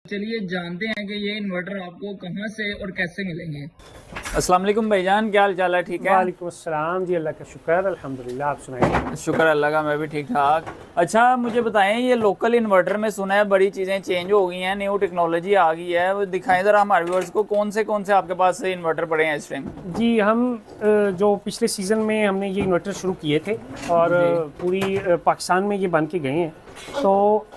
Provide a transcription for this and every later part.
चलिए जानते हैं कि ये इन्वर्टर आपको कहाँ से और कैसे मिलेंगे। अस्सलाम वालेकुम भाईजान, क्या हाल चाल है? ठीक है, वालेकुम अस्सलाम जी। अल्लाह का शुक्र, अल्हम्दुलिल्लाह। आप सुनाइए। शुक्र अल्लाह का, मैं भी ठीक ठाक। अच्छा मुझे बताएं, ये लोकल इन्वर्टर में सुना है बड़ी चीज़ें चेंज हो गई हैं, न्यू टेक्नोलॉजी आ गई है, वो दिखाएं ज़रा हमारे व्यूअर्स को कौन से आपके पास इन्वर्टर पड़े हैं इस टाइम। जी हम जो पिछले सीज़न में हमने ये इन्वर्टर शुरू किए थे और पूरी पाकिस्तान में ये बन के गए हैं। तो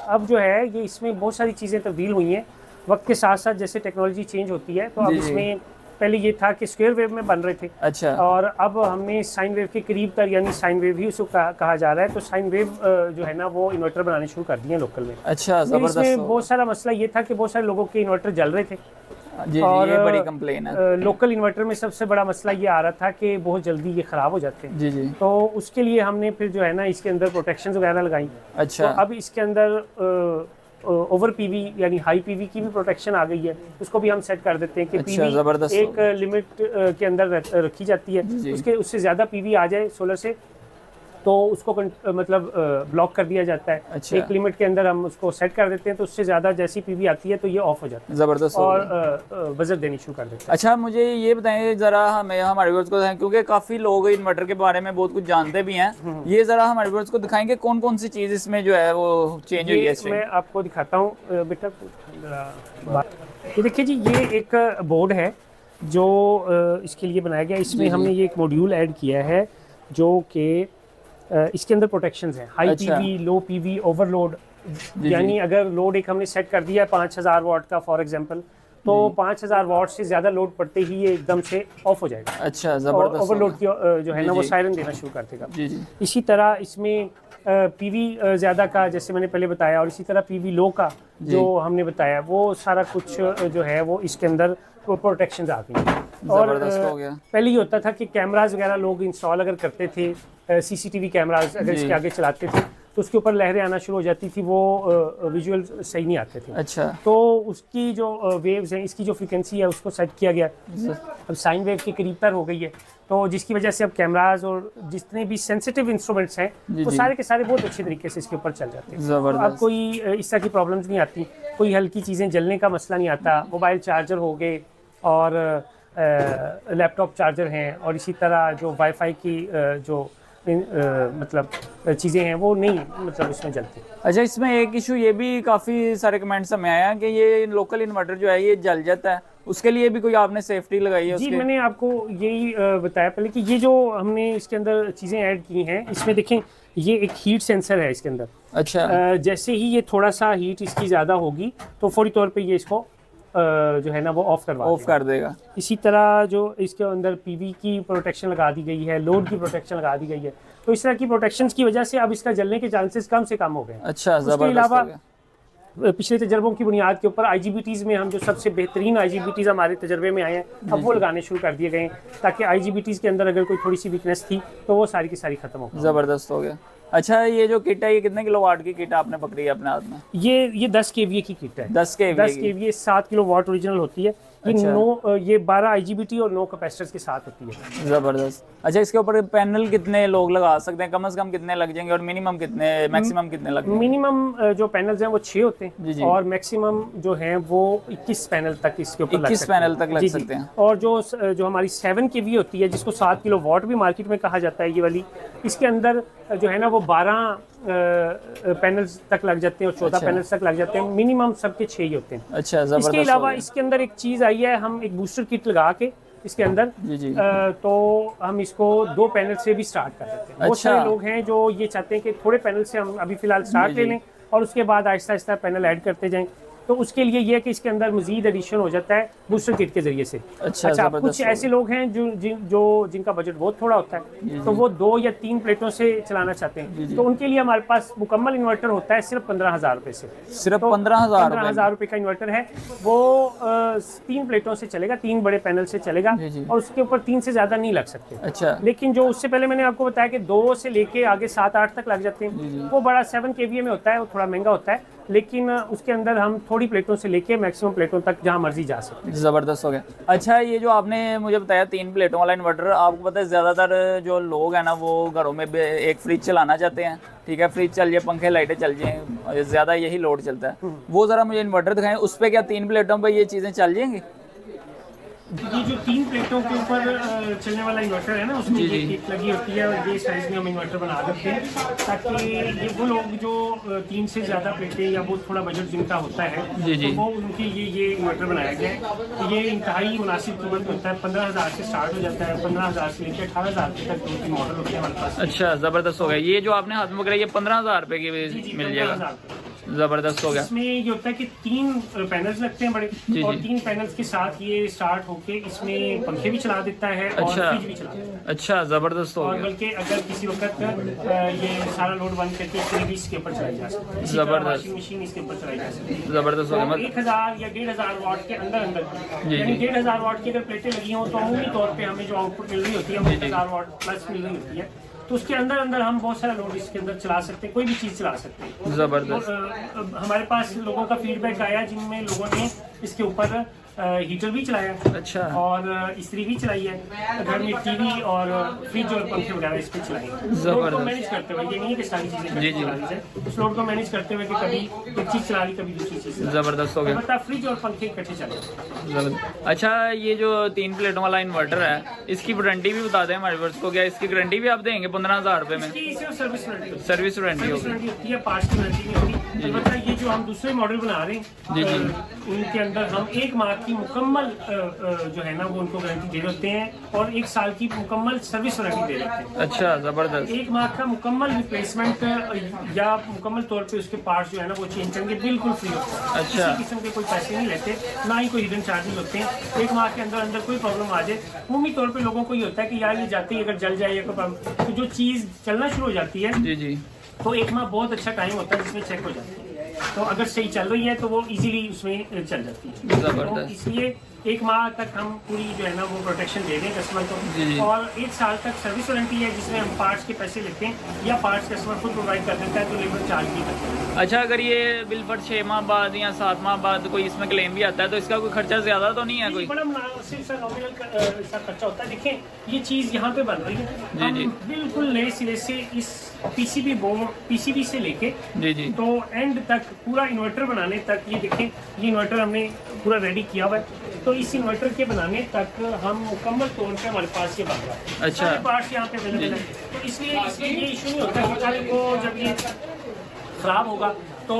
अब जो है ये इसमें बहुत सारी चीज़ें तब्दील हुई हैं वक्त के साथ साथ, जैसे टेक्नोलॉजी चेंज होती है। तो अब इसमें पहले ये था कि स्क्वायर वेव में बन रहे थे। अच्छा। और अब हमने साइन वेव के करीब तर, यानी साइन वेव ही उसको कहा जा रहा है। तो साइन वेव जो है ना वो इन्वर्टर बनाने शुरू कर दिए हैं लोकल में। अच्छा, ज़बरदस्त। इसमें बहुत सारा मसला ये था कि बहुत सारे लोगों के इन्वर्टर जल रहे थे। जी, और ये बड़ी कंप्लेन है। लोकल इन्वर्टर में सबसे बड़ा मसला ये आ रहा था कि बहुत जल्दी ये ख़राब हो जाते हैं। जी। तो उसके लिए हमने फिर जो है ना इसके अंदर प्रोटेक्शन वगैरह लगाई। अच्छा। तो अब इसके अंदर ओवर पीवी यानी हाई पीवी की भी प्रोटेक्शन आ गई है। उसको भी हम सेट कर देते हैं कि अच्छा, पीवी ज़बरदस्त एक लिमिट के अंदर रखी जाती है। उससे ज़्यादा पीवी आ जाए सोलर से तो उसको मतलब ब्लॉक कर दिया जाता है। अच्छा। एक लिमिट के अंदर हम उसको सेट कर देते हैं, तो उससे ज़्यादा जैसी पीवी आती है तो ये ऑफ हो जाता है। ज़बरदस्त। और बजर देनी शुरू कर देते हैं। अच्छा मुझे ये बताएं ज़रा, हमें हमारे व्यूअर्स को, क्योंकि काफ़ी लोग इन्वर्टर के बारे में बहुत कुछ जानते भी हैं, ये ज़रा हमारे व्यूअर्स को दिखाएंगे कौन सी चीज़ इसमें जो है वो चेंज हुई है इस टाइम। मैं आपको दिखाता हूँ बेटा। ये देखिए जी, ये एक बोर्ड है जो इसके लिए बनाया गया। इसमें हमने ये एक मॉड्यूल ऐड किया है जो कि इसके अंदर प्रोटेक्शंस हैं। हाई पीवी, लो पीवी, ओवरलोड। यानी अगर लोड एक हमने सेट कर दिया है 5000 वाट का फॉर एग्जांपल, तो 5000 वाट से ज़्यादा लोड पड़ते ही ये एकदम से ऑफ हो जाएगा। अच्छा, ज़बरदस्त। ओवरलोड की जो है ना वो सायरन देना शुरू कर देगा। जी। इसी तरह इसमें पीवी ज़्यादा का, जैसे मैंने पहले बताया, और इसी तरह पीवी लो का जो हमने बताया, वो सारा कुछ जो है वो इसके अंदर प्रोटेक्शन आ गई। और हो गया। पहले ये होता था कि कैमराज वगैरह लोग इंस्टॉल अगर करते थे, सीसीटीवी कैमराज अगर इसके आगे चलाते थे तो उसके ऊपर लहरें आना शुरू हो जाती थी, वो विजुअल सही नहीं आते थे। अच्छा। तो उसकी जो वेव्स हैं, इसकी जो फ्रीक्वेंसी है उसको सेट किया गया। अब साइन वेव के करीब तर हो गई है, तो जिसकी वजह से अब कैमराज और जितने भी सेंसिटिव इंस्ट्रूमेंट्स हैं वो सारे के सारे बहुत अच्छे तरीके से इसके ऊपर चल जाते हैं। तो अब कोई इस तरह की प्रॉब्लम्स नहीं आती, कोई हल्की चीज़ें जलने का मसला नहीं आता। मोबाइल चार्जर हो गए और लैपटॉप चार्जर हैं, और इसी तरह जो वाईफाई की जो मतलब चीज़ें हैं वो नहीं मतलब इसमें जलती। अच्छा, इसमें एक इशू ये भी काफ़ी सारे कमेंट्स में आया कि ये लोकल इन्वर्टर जो है ये जल जाता है, उसके लिए भी कोई आपने सेफ्टी लगाई है? जी, मैंने आपको यही बताया पहले कि ये जो हमने इसके अंदर चीज़ें ऐड की हैं, इसमें देखें ये एक हीट सेंसर है इसके अंदर। अच्छा। जैसे ही ये थोड़ा सा हीट इसकी ज़्यादा होगी तो फौरी तौर पे ये इसको जो है ना वो ऑफ कर देगा। इसी तरह जो इसके अंदर पीवी की प्रोटेक्शन लगा दी गई है, लोड की प्रोटेक्शन लगा दी गई है। तो इस तरह की प्रोटेक्शंस की वजह से अब इसका जलने के चांसेस कम से कम हो गए। अच्छा, उसके अलावा पिछले तजर्बों की बुनियाद के ऊपर IGBTs में हम जो सबसे बेहतरीन IGBTs हमारे तजर्बे में आए हैं, अब वो लगाने शुरू कर दिए गए हैं, ताकि IGBTs के अंदर अगर कोई थोड़ी सी वीकनेस थी तो वो सारी की सारी खत्म हो गई। ज़बरदस्त हो गया। अच्छा, ये जो किट है ये कितने किलोवाट की किट आपने पकड़ी है अपने हाथ में? ये 10 kVA की किट है। 10 kVA 7 किलोवाट ओरिजिनल होती है। ये 12 IGBT और 9 कैपेसिटर्स के साथ होती है। ज़बरदस्त। अच्छा, इसके ऊपर पैनल कितने लोग लगा सकते हैं? कम से कम कितने लग जाएंगे और मिनिमम कितने, मैक्सिमम कितने लग जाएंगे? मिनिमम जो पैनल्स हैं वो 6 होते हैं। जी। और मैक्सिमम जो हैं वो 21 पैनल तक इसके ऊपर 21 पैनल तक लग सकते हैं। और जो हमारी 7 kVA होती है, जिसको 7 किलोवाट भी मार्केट में कहा जाता है, ये वाली, इसके अंदर जो है ना वो 12 पैनल्स तक लग जाते हैं और 14 पैनल्स तक लग जाते हैं। मिनिमम सबके 6 ही होते हैं। अच्छा, ज़बरदस्त। इसके अलावा इसके अंदर एक चीज़ आई है, हम एक बूस्टर किट लगा के इसके अंदर तो हम इसको 2 पैनल से भी स्टार्ट कर देते हैं। बहुत सारे लोग हैं जो ये चाहते हैं कि थोड़े पैनल से हम अभी फिलहाल स्टार्ट ले लें और उसके बाद आहिस्ता आहिस्ता पैनल ऐड करते जाएं। तो उसके लिए ये है कि इसके अंदर मजीद एडिशन हो जाता है बूस्टर किट के जरिए से। अच्छा, कुछ ऐसे लोग हैं जिनका बजट बहुत थोड़ा होता है, तो वो 2 या 3 प्लेटों से चलाना चाहते हैं, तो उनके लिए हमारे पास मुकम्मल इन्वर्टर होता है सिर्फ 15,000 रुपये से। सिर्फ 15,000 रुपये का इन्वर्टर है वो। 3 प्लेटों से चलेगा, 3 बड़े पैनल से चलेगा, और उसके ऊपर 3 से ज़्यादा नहीं लग सकते। अच्छा। लेकिन जो उससे पहले मैंने आपको बताया कि 2 से लेके आगे 7-8 तक लग जाते हैं, वो बड़ा 7 kVA में होता है, वो थोड़ा महंगा होता है। लेकिन उसके अंदर हम थोड़ी प्लेटों से लेके मैक्सिमम प्लेटों तक जहाँ मर्जी जा सकते हैं। ज़बरदस्त हो गया। अच्छा, ये जो आपने मुझे बताया 3 प्लेटों वाला इन्वर्टर, आपको पता है ज़्यादातर जो लोग हैं ना वो घरों में एक फ्रिज चलाना चाहते हैं, ठीक है, फ्रिज चल जाए, पंखे लाइटें चल जाएँ, ज़्यादा यही लोड चलता है। वो ज़रा मुझे इन्वर्टर दिखाएं, उस पर क्या 3 प्लेटों पर ये चीज़ें चल जाएंगी? ये जो 3 प्लेटों के ऊपर चलने वाला इन्वर्टर है ना, उसमें ये किट लगी होती है और ये साइज में हम इन्वर्टर बना देते हैं ताकि ये वो लोग जो 3 से ज़्यादा प्लेटें या वो थोड़ा बजट जिनका होता है तो वो उनके ये इन्वर्टर बनाया गया है। ये इंतहाई मुनासिब कीमत होता है, 15,000 से स्टार्ट हो जाता है, 15,000 से लेकर 18,000 तक 2-3 मॉडल होते हैं हमारे पास। अच्छा, ज़बरदस्त हो गया। ये जो आपने हाथ में पकड़ा ये 15,000 रुपये की मिल जाएगा। ज़बरदस्त हो गया। इसमें ये होता है कि 3 पैनल्स लगते हैं बड़े और 3 पैनल्स के साथ ये स्टार्ट होके इसमें पंखे भी चला देता है और फ्रिज भी चला देता है। अच्छा, ज़बरदस्त हो और गया। बल्कि अगर किसी वक्त ये सारा लोड बंद करके फ्रिज भी इसके ऊपर चलाई जा सकती है, ज़बरदस्त। वॉशिंग मशीन इसके ऊपर चलाई जा सकती है। ज़बरदस्त हो गया। 1000 या 1500 वाट के अंदर यानी 1500 वाट की अगर प्लेटें लगी हों तो अमूमी तौर पे हमें जो आउटपुट मिल रही होती है 1000 वाट प्लस मिल रही होती है, तो उसके अंदर हम बहुत सारा लोड इसके अंदर चला सकते हैं, कोई भी चीज़ चला सकते हैं। ज़बरदस्त। हमारे पास लोगों का फीडबैक आया जिनमें लोगों ने इसके ऊपर हीटर भी चलाया अच्छा। और इस्त्री भी चलाई है, घर में टीवी और फ्रिज और पंखे वगैरह इस पर चलाई है। लोड को मैनेज करते हुए, ये नहीं है कि सारी चीज़ें चला ली जाए, उस लोड को मैनेज करते हुए कि कभी एक चीज़ चला ली कभी दूसरी चीज़। ज़बरदस्त हो गया। मतलब फ्रिज और पंखे इकट्ठे चले। अच्छा, ये जो 3 प्लेटों वाला इन्वर्टर है इसकी वारंटी भी बता दें हमारे व्यूअर्स को, क्या इसकी गारंटी भी आप देंगे 15,000 रुपये में? सर्विस वारंटी सर्विस वारंटी होती है, पार्ट्स की वारंटी नहीं होती। मतलब ये जो हम दूसरे मॉडल बना रहे हैं उनके अंदर हम 1 माह की मुकम्मल जो है ना वो उनको गारंटी दे देते हैं और 1 साल की मुकम्मल सर्विस वारंटी दे देते हैं। अच्छा, ज़बरदस्त। 1 माह का मुकम्मल रिप्लेसमेंट या मुकम्मल तौर पे उसके पार्ट्स जो है ना वो चेंज करेंगे, बिल्कुल फ्री होता है। अच्छा। किसी किस्म के कोई पैसे नहीं लेते, ना ही कोई हिडन चार्जेस होते हैं। 1 माह के अंदर कोई प्रॉब्लम आ जाए, उम्मीद तौर पे लोगों को ये होता है कि यार ये जाते ही अगर जल जाए या कोई तो जो चीज़ चलना शुरू हो जाती है तो 1 माह बहुत अच्छा टाइम होता है जिसमें चेक हो जाती है। तो अगर सही चल रही है तो वो इजीली उसमें चल जाती है। तो इसलिए 1 माह तक हम पूरी जो है ना वो प्रोटेक्शन दे दें कस्टमर को और 1 साल तक सर्विस वारंटी है जिसमें हम पार्ट्स के पैसे लेते हैं या पार्ट्स कस्टमर खुद प्रोवाइड कर देता है तो लेबर चार्ज भी करते हैं। अच्छा, अगर ये बिल पर 6 माह बाद या 7 माह बाद कोई इसमें क्लेम भी आता है तो इसका कोई खर्चा ज़्यादा तो नहीं है? कोई बड़ा सिर्फ नॉमिनल खर्चा होता है। देखें ये चीज़ यहाँ पे बन रही है, हम बिल्कुल नए सिरे से इस पीसीबी से लेके तो एंड तक पूरा इन्वर्टर बनाने तक, ये देखें ये इन्वर्टर हमने पूरा रेडी किया हुआ है। तो इस इन्वर्टर के बनाने तक हम मुकम्मल तौर पे हमारे पास ये बन रहा है। अच्छा। सारे पार्ट्स यहाँ पे अवेलेबल है, तो इसलिए इसमें ये इशू नहीं होता कि कल को जब ये ख़राब होगा तो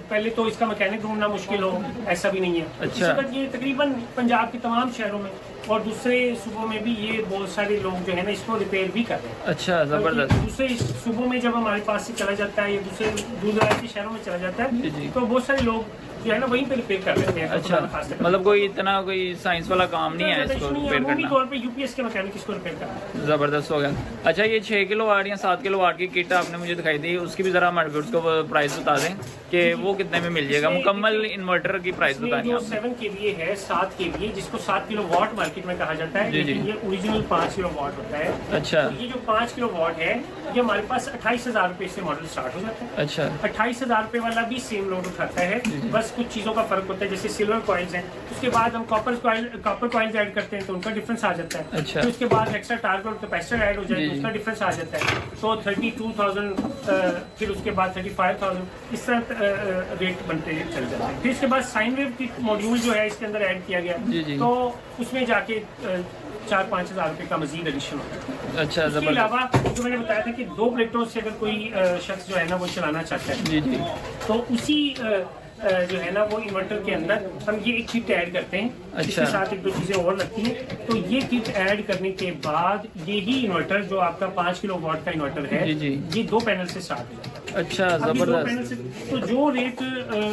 पहले तो इसका मैकेनिक ढूंढना मुश्किल हो, ऐसा भी नहीं है। अच्छा। इस वक्त ये तकरीबन पंजाब के तमाम शहरों में और दूसरे सूबों में भी ये बहुत सारे लोग जो है ना इसको रिपेयर भी कर रहे हैं। अच्छा, ज़बरदस्त। दूसरे सूबों में जब हमारे पास से चला जाता है या दूसरे दूर दराज के शहरों में चला जाता है तो बहुत सारे लोग जो है ना वहीं पे रिपेयर कर लेते हैं। अच्छा, मतलब कोई इतना कोई साइंस वाला काम नहीं है इसको रिपेयर करना? तौर पे यूपीएस के मैकेनिक इसको रिपेयर करना है। ज़बरदस्त हो गया। अच्छा, ये 6 किलोवाट या 7 किलोवाट की किट आपने मुझे दिखाई दी, उसकी भी ज़रा हमारे व्यूअर्स को प्राइस बता दें कि वो कितने में मिल जाएगा, मुकम्मल इन्वर्टर की प्राइस बतानी है। 7 kVA है, 7 kVA जिसको 7 किलोवाट मार्केट में कहा जाता है, लेकिन ये ओरिजिनल 5 किलोवाट होता है। अच्छा। तो ये जो 5 किलोवाट है ये हमारे पास 28,000 रुपये से मॉडल स्टार्ट हो जाता है। अच्छा। 28,000 रुपये वाला भी सेम लोड उठाता है, बस कुछ चीज़ों का फर्क होता है। जैसे सिल्वर कॉइल्स हैं, उसके बाद हम कॉपर कॉइल्स ऐड करते हैं तो उनका डिफरेंस आ जाता है। अच्छा। तो उसके बाद एक्स्ट्रा टार्क और कैपेसिटर ऐड हो जाए तो उसका डिफरेंस आ जाता है। तो 32,000 फिर उसके बाद 35,000 इस तरह रेट बनते चल जाते हैं। फिर इसके बाद साइन वेव की मॉड्यूल जो है इसके अंदर ऐड किया गया तो उसमें जाके 4-5 हज़ार रुपये का मजीद एडिशन होता है। अच्छा, इसके अलावा जो मैंने बताया था कि 2 प्लेटों से अगर कोई शख्स जो है ना वो चलाना चाहता है तो उसी जो है ना वो इन्वर्टर के अंदर हम ये एक किट ऐड करते हैं। अच्छा। इसके साथ 1-2 चीज़ें और लगती हैं। तो ये किट ऐड करने के बाद यही इन्वर्टर जो आपका 5 किलोवाट का इन्वर्टर है ये 2 पैनल से स्टार्ट हो जाता है। अच्छा, ज़बरदस्त। तो जो रेट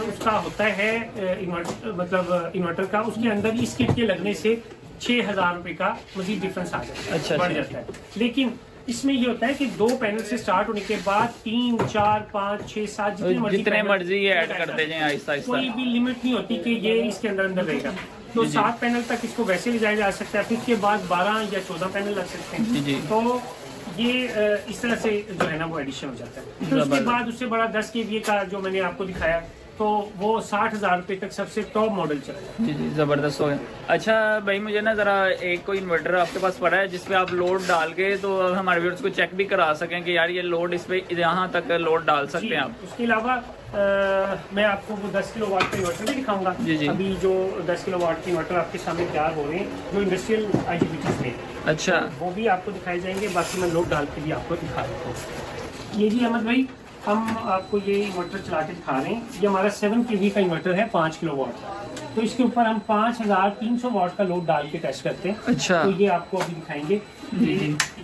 उसका होता है इन्वर्टर का, उसके अंदर इस किट के लगने से 6,000 रुपये का मजीद डिफरेंस आ जाता है। अच्छा, बढ़ जाता है। लेकिन इसमें ये होता है कि 2 पैनल से स्टार्ट होने के बाद 3, 4, 5, 6, 7 जितने मर्जी ऐड करते जाएं आहिस्ता आहिस्ता, कोई भी लिमिट नहीं होती कि ये इसके अंदर रहेगा। तो 7 पैनल तक इसको वैसे ले जाया जा सकता है, फिर उसके बाद 12 या 14 पैनल लग सकते हैं। तो ये इस तरह से जो है ना वो एडिशन हो जाता है। फिर उसके बाद उससे बड़ा 10 kVA का जो मैंने आपको दिखाया तो वो 60,000 रुपये तक सबसे टॉप मॉडल चल रहा है। जी जी, ज़बरदस्त हो गया। अच्छा भाई, मुझे ना ज़रा एक कोई इन्वर्टर आपके पास पड़ा है जिस पे आप लोड डाल के तो हमारे व्यूअर्स को चेक भी करा सकें कि यार ये लोड इस पे यहाँ तक लोड डाल सकते हैं आप। उसके अलावा मैं आपको वो 10 किलो वाट का इन्वर्टर भी दिखाऊंगा। जी जी। अभी जो 10 किलो वाट के इन्वर्टर आपके सामने तैयार हो रहे हैं जो इंडस्ट्रियल IGBTs में, अच्छा, वो भी आपको दिखाए जाएंगे। बाकी मैं लोड डाल के भी आपको दिखा देता हूँ। ये जी अहमद भाई, हम आपको ये इन्वर्टर चला के दिखा रहे हैं। ये हमारा 7 kV का इन्वर्टर है 5 किलो वाट का। तो इसके ऊपर हम 5300 वाट का लोड डाल के टेस्ट करते हैं। अच्छा, तो ये आपको अभी दिखाएंगे।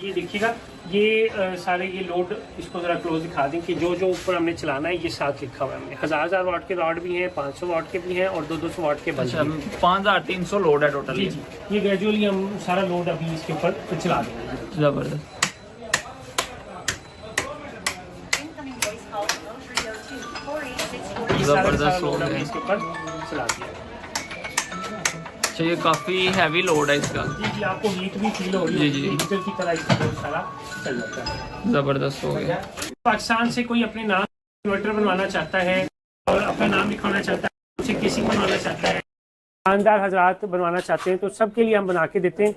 ये देखिएगा, ये सारे ये लोड, इसको ज़रा क्लोज दिखा दें कि जो जो ऊपर हमने चलाना है ये साथ लिखा हुआ है हमने। 1000 वाट के रॉड भी हैं, 500 वाट के भी हैं और 200 वाट के बल्ब अच्छा, भी हैं। 5300 लोड है टोटल। जी जी, ये ग्रेजुअली हम सारा लोड अभी इसके ऊपर चला देंगे। ज़बरदस्त। ये सारा ज़बरदस्त लोड लोड अभी है। इसके ऊपर चला दिया। अच्छा, ये काफ़ी हैवी लोड है इसका। जी जी, आपको हीट भी फील हो रही है। जी, जी। हीटर की तरह इसका बहुत सारा चल जाता है। ज़बरदस्त हो गया। पाकिस्तान से कोई अपने नाम इन्वर्टर बनवाना चाहता है और अपना नाम लिखवाना चाहता है, उसे किसी बनवाना चाहता है, दुकानदार हजरात बनवाना चाहते हैं, तो सबके लिए हम बना के देते हैं।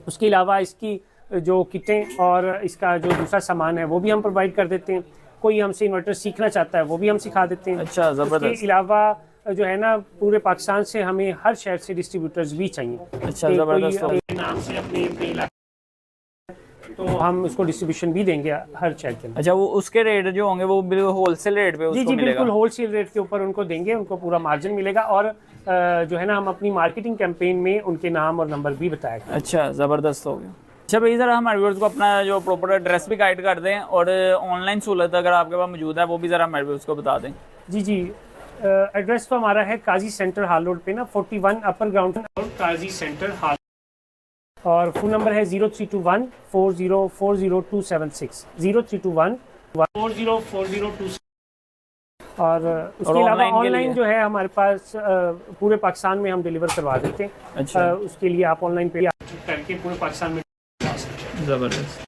उसके अलावा इसकी जो किटें और इसका जो दूसरा सामान है वो भी हम प्रोवाइड कर देते हैं। कोई हमसे इन्वर्टर सीखना चाहता है वो भी हम सिखा देते हैं। अच्छा, ज़बरदस्त। इसके अलावा जो है ना, पूरे पाकिस्तान से हमें हर शहर से डिस्ट्रीब्यूटर्स भी चाहिए। अच्छा, कि ज़बरदस्त हो कोई अपने नाम से अपने इलाके, तो हम उसको डिस्ट्रीब्यूशन भी देंगे हर शहर के अंदर। अच्छा, वो उसके रेट जो होंगे वो बिल्कुल होलसेल रेट पे जी उसको जी, मिलेगा? बिल्कुल होलसेल रेट के ऊपर उनको देंगे, उनको पूरा मार्जिन मिलेगा। और जो है ना, हम अपनी मार्केटिंग कैंपेन में उनके नाम और नंबर भी बताएंगे। अच्छा, ज़बरदस्त हो गया। अच्छा भाई, ज़रा हमारे व्यूअर्स को अपना जो प्रॉपर एड्रेस भी गाइड कर दें और ऑनलाइन सहूलत अगर आपके पास मौजूद है वो भी ज़रा हमारे व्यूअर्स को बता दें। जी जी, एड्रेस तो हमारा है काजी सेंटर हाल रोड पे ना, 41 अपर ग्राउंड काजी सेंटर हाल, और फ़ोन नंबर है 0321 4040276 0321 4040276। और उसके अलावा online के ऑनलाइन लिए? जो है हमारे पास पूरे पाकिस्तान में हम डिलीवर करवा देते हैं। अच्छा, उसके लिए आप ऑनलाइन पे करके पूरे पाकिस्तान में ज़बरदस्त।